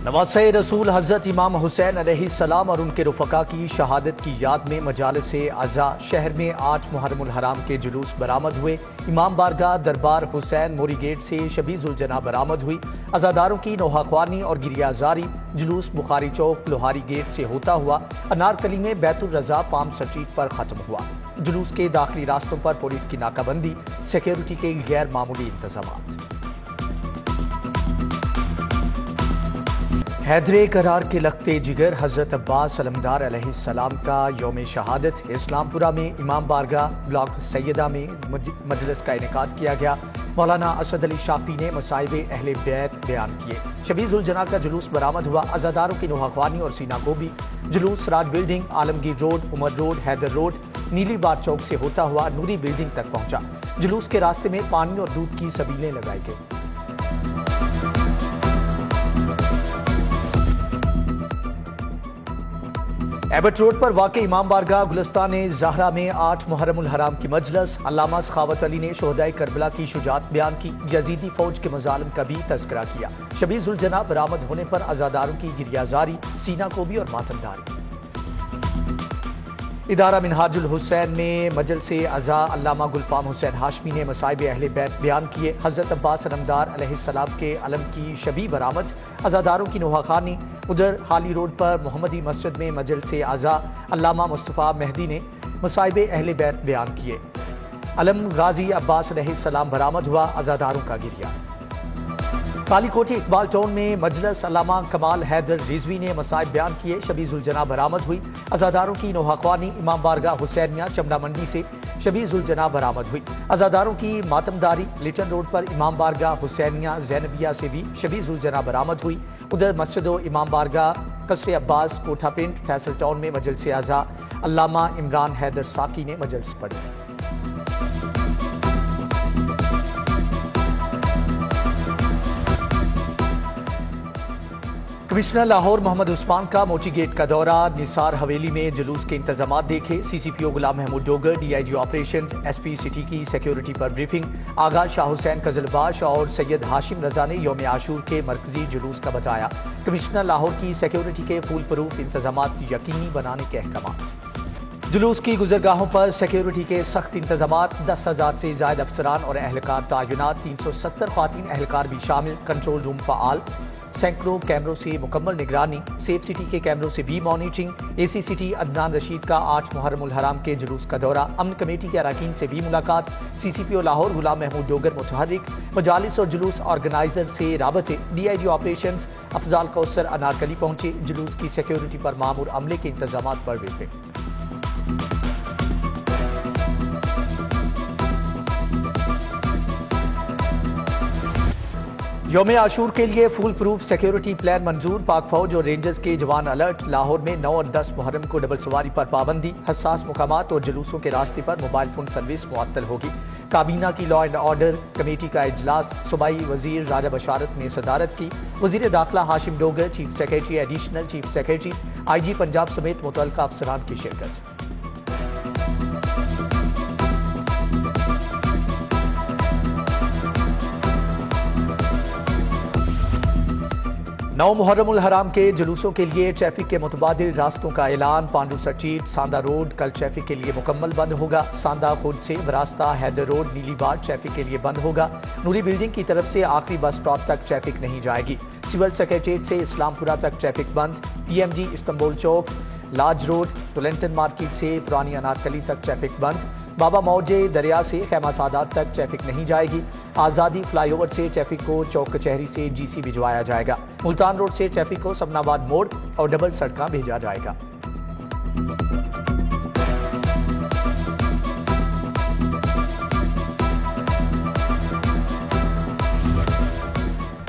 نواسۂ رسول حضرت امام حسین علیہ السلام اور ان کے رفقا کی شہادت کی یاد میں مجالس عزا شہر میں 8 محرم الحرام کے جلوس برآمد ہوئے۔ امام بارگاہ دربار حسین موری گیٹ سے شبی ذوالجناح برآمد ہوئی۔ عزاداروں کی نوحہ خوانی اور گریہ زاری جلوس بخاری چوک لوہاری گیٹ سے ہوتا ہوا انارکلی میں بیت الرضا پام سٹریٹ پر ختم ہوا۔ جلوس کے داخلی راستوں پر پولیس کی ناکہ بندی، سیکیورٹی کے غیر معمولی انتظامات۔ حیدر قرار کے لختے جگر حضرت عباس علمدار علیہ السلام کا یوم شہادت اسلام پورہ میں امام بارگاہ بلاک سیدہ میں مجلس کا انعقاد کیا گیا۔ مولانا اسد علی شاپی نے مصائب اہل بیت بیان کیے۔ شبی ذوالجناح کا جلوس برآمد ہوا۔ عزاداروں کی نوحہ خوانی اور سینہ گوبی جلوس سراج بلڈنگ، عالمگیر روڈ، عمر روڈ، حیدر روڈ، نیلی بار چوک سے ہوتا ہوا نوری بلڈنگ تک پہنچا۔ جلوس کے راستے میں پانی اور دودھ کی سبیلیں لگائی گئیں۔ ایبٹ روڈ پر واقع امام بارگاہ گلستان زہرا میں 8 محرم الحرام کی مجلس۔ علامہ سخاوت علی نے شہدائے کربلا کی شجاعت بیان کی، یزیدی فوج کے مظالم کا بھی تذکرہ کیا۔ شبی ذوالجناح برآمد ہونے پر عزاداروں کی گریہ زاری، سینہ گوبی اور ماتم داری۔ ادارہ منہاج الحسین میں مجلس عزا علامہ گلفام حسین ہاشمی نے مصائب اہل بیت بیان کیے۔ حضرت عباس علمدار علیہ السلام کے علم کی شبی برآمد، عزاداروں کی نوحہ خوانی۔ ادھر حالی روڈ پر محمدی مسجد میں مجلس عزا علامہ مصطفیٰ مہدی نے مصائب اہل بیت بیان کیے۔ علم غازی عباس علیہ السلام برآمد ہوا، عزاداروں کا گریہ۔ کالی کوٹھی اقبال ٹاؤن میں مجلس علامہ کمال حیدر رضوی نے مصائب بیان کیے۔ شبی ذوالجناح برآمد ہوئی۔ عزاداروں کی نوحہ خوانی۔ امام بارگاہ حسینیہ چمڑا منڈی سے شبی ذوالجناح برآمد ہوئی۔ عزاداروں کی ماتم داری۔ لیٹن روڈ پر امام بارگاہ حسینیہ زینبیہ سے بھی شبی ذوالجناح برآمد ہوئی۔ ادھر مسجد و امام بارگاہ قصر عباس کوٹھا پنڈ فیصل ٹاؤن میں مجلس عزا علامہ عمران حیدر ساکی نے مجلس پڑھی۔ کمشنر لاہور محمد عثمان کا موچی گیٹ کا دورہ، نثار حویلی میں جلوس کے انتظامات دیکھے۔ سی سی P O Ghulam Mahmood Dogar, D I G operations, S P city کی سیکیورٹی پر بریفنگ۔ آغا شاہ حسین قزلباش اور سید ہاشم رضا نے یوم عاشور کے مرکزی جلوس کا بتایا۔ کمشنر لاہور کی سیکیورٹی کے فول پروف انتظامات یقینی بنانے کے احکامات۔ جلوس کی گزرگاہوں پر سیکیورٹی کے سخت انتظامات، 10,000 سے زائد افسران اور اہلکار تعینات، 370 خواتین اہلکار بھی شامل۔ کنٹرول روم فعال، سینکڑوں کیمروں سے مکمل نگرانی۔ سیف سٹی کے کیمروں سے بھی مانیٹرنگ۔ اے سی سٹی عدنان رشید کا 8 محرم الحرام کے جلوس کا دورہ، امن کمیٹی کے اراکین سے بھی ملاقات۔ سی سی پی او لاہور غلام محمود ڈوگر متحرک، مجالس اور جلوس آرگنائزر سے رابطے۔ D I G operations Afzal کوثر انارکلی پہنچے۔ جلوس کی سیکیورٹی پر مامور عملے کے انتظامات پر بریفنگ۔ یوم عاشور کے لیے فول پروف سیکیورٹی پلان منظور، پاک فوج اور رینجرز کے جوان الرٹ۔ لاہور میں 9 اور 10 محرم کو ڈبل سواری پر پابندی، حساس مقامات اور جلوسوں کے راستے پر موبائل فون سروس معطل ہوگی۔ کابینہ کی لا اینڈ آرڈر کمیٹی کا اجلاس، صوبائی وزیر راجہ بشارت نے صدارت کی۔ وزیر داخلہ Hashim Dogar, chief secretary, additional chief secretary, I G Punjab سمیت متعلقہ افسران کی شرکت۔ نو محرم الحرام کے جلوسوں کے لیے ٹریفک کے متبادل راستوں کا اعلان۔ پانڈو سٹریٹ ساندہ روڈ کل ٹریفک کے لیے مکمل بند ہوگا۔ ساندہ خود سے وراستہ حیدر روڈ نیلی بار ٹریفک کے لیے بند ہوگا۔ نوری بلڈنگ کی طرف سے آخری بس سٹاپ تک ٹریفک نہیں جائے گی۔ سول سیکریٹریٹ سے اسلام پورہ تک ٹریفک بند۔ پی ایم جی استنبول چوک لاج روڈ ٹولنٹن مارکیٹ سے پرانی انارکلی تک ٹریفک بند۔ بابا موجے دریا سے خیمہ سادات تک ٹریفک نہیں جائے گی۔ آزادی فلائی اوور سے ٹریفک کو چوک کچہری سے جی سی بھجوایا جائے گا۔ ملتان روڈ سے ٹریفک کو سمن آباد موڑ اور ڈبل سڑکاں بھیجا جائے گا۔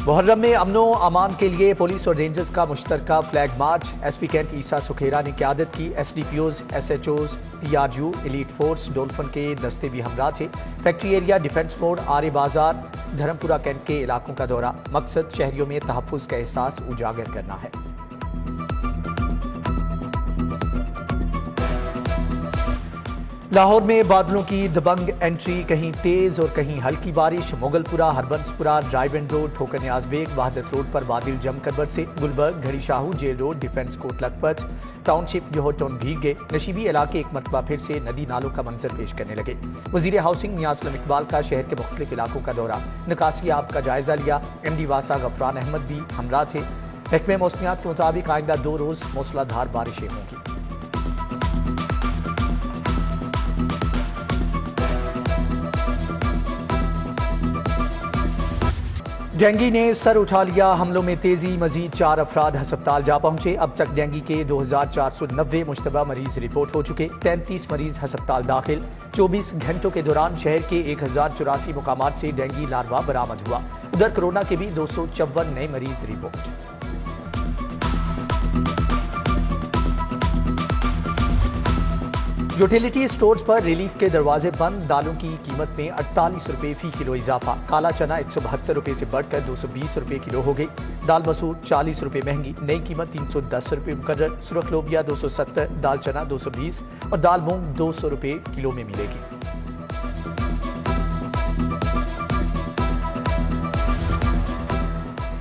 محرم میں امن و امان کے لیے پولیس اور رینجرز کا مشترکہ flag march, S P Cantt Isa Sukhera نے قیادت کی۔ S D P Os, S H Os, P R U, elite force, Dolphin کے دستے بھی ہمراہ تھے۔ فیکٹری ایریا، ڈیفنس موڑ، آرے بازار، دھرمپورہ کینٹ کے علاقوں کا دورہ، مقصد شہریوں میں تحفظ کا احساس اجاگر کرنا ہے۔ لاہور میں بادلوں کی دبنگ انٹری، کہیں تیز اور کہیں ہلکی بارش۔ مغل پورہ، ہربنس پورہ، ڈرائیو ان روڈ، ٹھوکر نیاز بیگ، وحدت روڈ پر بادل جم کر برسے۔ گلبرگ، گھڑی Shahu, jail road, defence Kot Lakhpat town شپ جوہر ٹاؤن بھیگ گئے۔ نشیبی علاقے ایک مرتبہ پھر سے ندی نالوں کا منظر پیش کرنے لگے۔ وزیر ہاؤسنگ میاں اسلم اقبال کا شہر کے مختلف علاقوں کا دورہ، نکاسی آب کا جائزہ لیا۔ ایم ڈی واسا غفران احمد بھی ہمراہ تھے۔ محکمہ موسمیات کے مطابق آئندہ 2 روز موسلا دھار بارشیں ہوں گی۔ ڈینگی نے سر اٹھا لیا، حملوں میں تیزی، مزید 4 افراد ہسپتال جا پہنچے۔ اب تک ڈینگی کے 2490 مشتبہ مریض رپورٹ ہو چکے، 33 مریض ہسپتال داخل۔ 24 گھنٹوں کے دوران شہر کے 1084 مقامات سے ڈینگی لاروا برآمد ہوا۔ ادھر کورونا کے بھی 254 نئے مریض رپورٹ۔ یوٹیلیٹی سٹورز پر ریلیف کے دروازے بند، دالوں کی قیمت میں 48 روپے فی کلو اضافہ۔ کالا چنا 172 روپے سے بڑھ کر 220 روپے کلو ہو گئی۔ دال مسور 40 روپے مہنگی، نئی قیمت 310 روپے مقرر۔ سرخ لوبیا 270، دال چنا 220 اور دال مونگ 200 روپے کلو میں ملے گی۔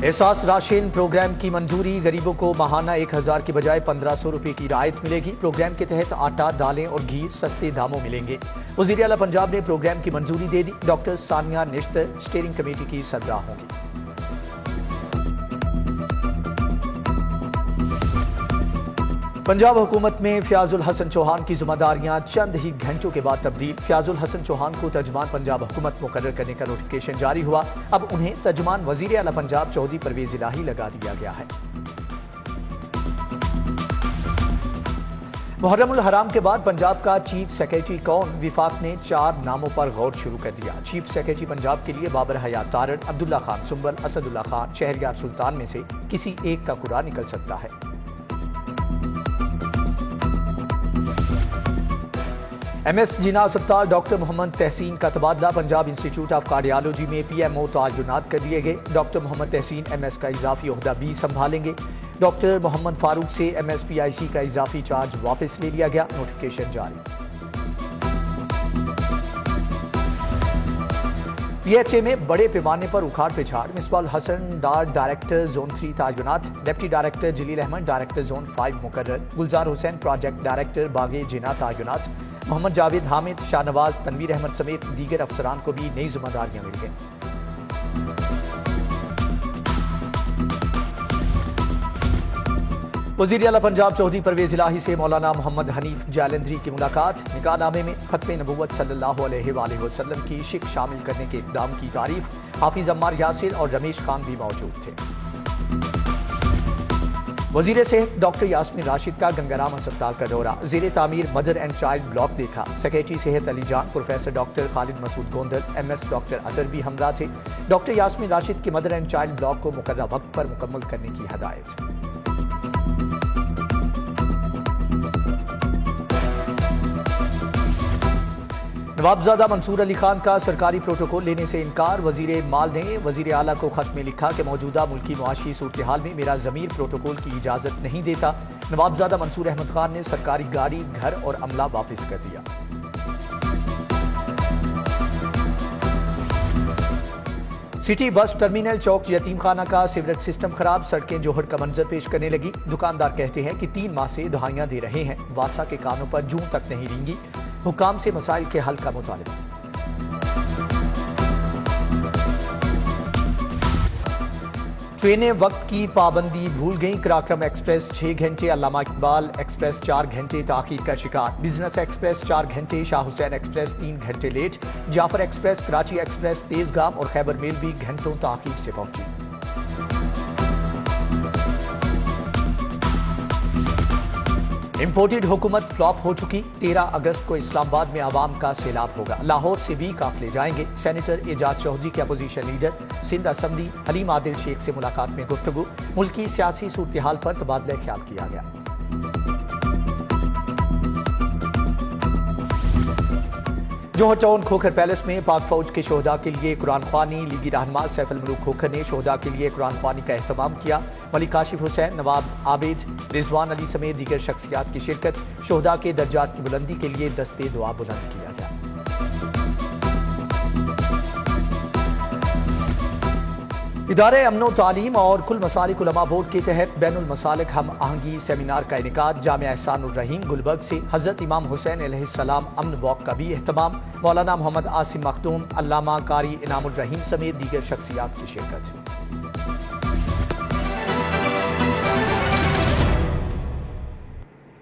احساس راشن پروگرام کی منظوری، غریبوں کو ماہانہ 1000 کی بجائے 1500 روپے کی رعایت ملے گی۔ پروگرام کے تحت آٹا، دالیں اور گھی سستے داموں ملیں گے۔ وزیر اعلیٰ پنجاب نے پروگرام کی منظوری دے دی۔ ڈاکٹر ثانیہ نشتر اسٹیئرنگ کمیٹی کی صدراء ہوں گی۔ پنجاب حکومت میں فیاض الحسن چوہان کی ذمہ داریاں چند ہی گھنٹوں کے بعد تبدیل۔ فیاض الحسن چوہان کو ترجمان پنجاب حکومت مقرر کرنے کا نوٹیفکیشن جاری ہوا۔ اب انہیں ترجمان وزیر اعلیٰ پنجاب چودھری پرویز الہی لگا دیا گیا ہے۔ محرم الحرام کے بعد پنجاب کا چیف سیکریٹری کون؟ وفاق نے 4 ناموں پر غور شروع کر دیا۔ چیف سیکریٹری پنجاب کے لیے بابر حیات تارڑ، عبداللہ خان سنبل، اسد اللہ خان، شہریار سلطان میں سے کسی ایک کا قرعہ نکل سکتا ہے۔ ایم ایس جناح اسپتال ڈاکٹر محمد تحسین کا تبادلہ، پنجاب انسٹیٹیوٹ آف کارڈیالوجی میں پی ایم او تعینات کر دیے گئے۔ ڈاکٹر محمد تحسین ایم ایس کا اضافی عہدہ بھی سنبھالیں گے۔ ڈاکٹر محمد فاروق سے ایم ایس پی آئی سی کا اضافی چارج واپس لے لیا گیا، نوٹیفکیشن جاری۔ پی ایچ اے میں بڑے پیمانے پر اکھاڑ پچھاڑ، مصباح الحسن ڈائریکٹر زون 3 تعینات، ڈپٹی ڈائریکٹر جلیل احمد ڈائریکٹر زون 5 مقرر، گلزار حسین پروجیکٹ ڈائریکٹر باغ جناح تعینات، محمد جاوید حامد، شاہ نواز، تنویر احمد سمیت دیگر افسران کو بھی نئی ذمہ داریاں مل گئیں۔ وزیر اعلیٰ پنجاب چودھری پرویز الہی سے مولانا محمد حنیف جالندھری کی ملاقات، نکاح نامے میں ختم نبوت صلی اللہ علیہ وآلہ وسلم کی شک شامل کرنے کے اقدام کی تعریف۔ حافظ عمار یاسر اور رمیش خان بھی موجود تھے۔ وزیر صحت ڈاکٹر یاسمین راشد کا گنگارام ہسپتال کا دورہ، زیر تعمیر مدر اینڈ چائلڈ بلاک دیکھا۔ سیکریٹری صحت علی جان، پروفیسر ڈاکٹر خالد مسعود گوندل، ایم ایس ڈاکٹر اطہر بھی ہمراہ تھے۔ ڈاکٹر یاسمین راشد کی مدر اینڈ چائلڈ بلاک کو مقررہ وقت پر مکمل کرنے کی ہدایت۔ نوابزادہ منصور علی خان کا سرکاری پروٹوکول لینے سے انکار، وزیر مال نے وزیر اعلیٰ کو خط میں لکھا کہ موجودہ ملکی معاشی صورتحال میں میرا ضمیر پروٹوکول کی اجازت نہیں دیتا۔ نوابزادہ منصور احمد خان نے سرکاری گاڑی، گھر اور عملہ واپس کر دیا۔ سٹی بس ٹرمینل چوک یتیم خانہ کا سیوریج سسٹم خراب، سڑکیں جوہر کا منظر پیش کرنے لگی۔ دکاندار کہتے ہیں کہ 3 ماہ سے دہائیاں دے رہے ہیں، واسا کے کانوں پر جوں تک نہیں رینگی۔ حکام سے مسائل کے حل کا مطالبہ۔ ٹرینیں وقت کی پابندی بھول گئیں، قراقرم ایکسپریس 6 گھنٹے، علامہ اقبال ایکسپریس 4 گھنٹے تاخیر کا شکار، بزنس ایکسپریس 4 گھنٹے، شاہ حسین ایکسپریس 3 گھنٹے لیٹ، جعفر ایکسپریس، کراچی ایکسپریس، تیزگام اور خیبر میل بھی گھنٹوں تاخیر سے پہنچی۔ امپورٹڈ حکومت فلاپ ہو چکی، 13 اگست کو اسلام آباد میں عوام کا سیلاب ہوگا، لاہور سے بھی قافلے جائیں گے۔ سینیٹر اعجاز چودھری کے opposition leader Sindh assembly Haleem Adil Sheikh سے ملاقات میں گفتگو، ملکی سیاسی صورتحال پر تبادلہ خیال کیا گیا۔ جوہر ٹاؤن کھوکھر پیلس میں پاک فوج کے شہداء کے لیے قرآن خوانی، لیگی رہنما سیف الملوک کھوکھر نے شہداء کے لیے قرآن خوانی کا اہتمام کیا۔ ملک کاشف حسین، نواب عابد، رضوان علی سمیت دیگر شخصیات کی شرکت۔ شہداء کے درجات کی بلندی کے لیے دستے دعا بلند کیا گیا۔ ادارے امن و تعلیم اور کل مسالک علماء بورڈ کے تحت بین المسالک ہم آہنگی سیمینار کا انعقاد۔ جامعہ احسان الرحیم گلبرگ سے حضرت امام حسین علیہ السلام امن واک کا بھی اہتمام۔ مولانا محمد عاصم مختوم، علامہ قاری انعام الرحیم سمیت دیگر شخصیات کی شرکت۔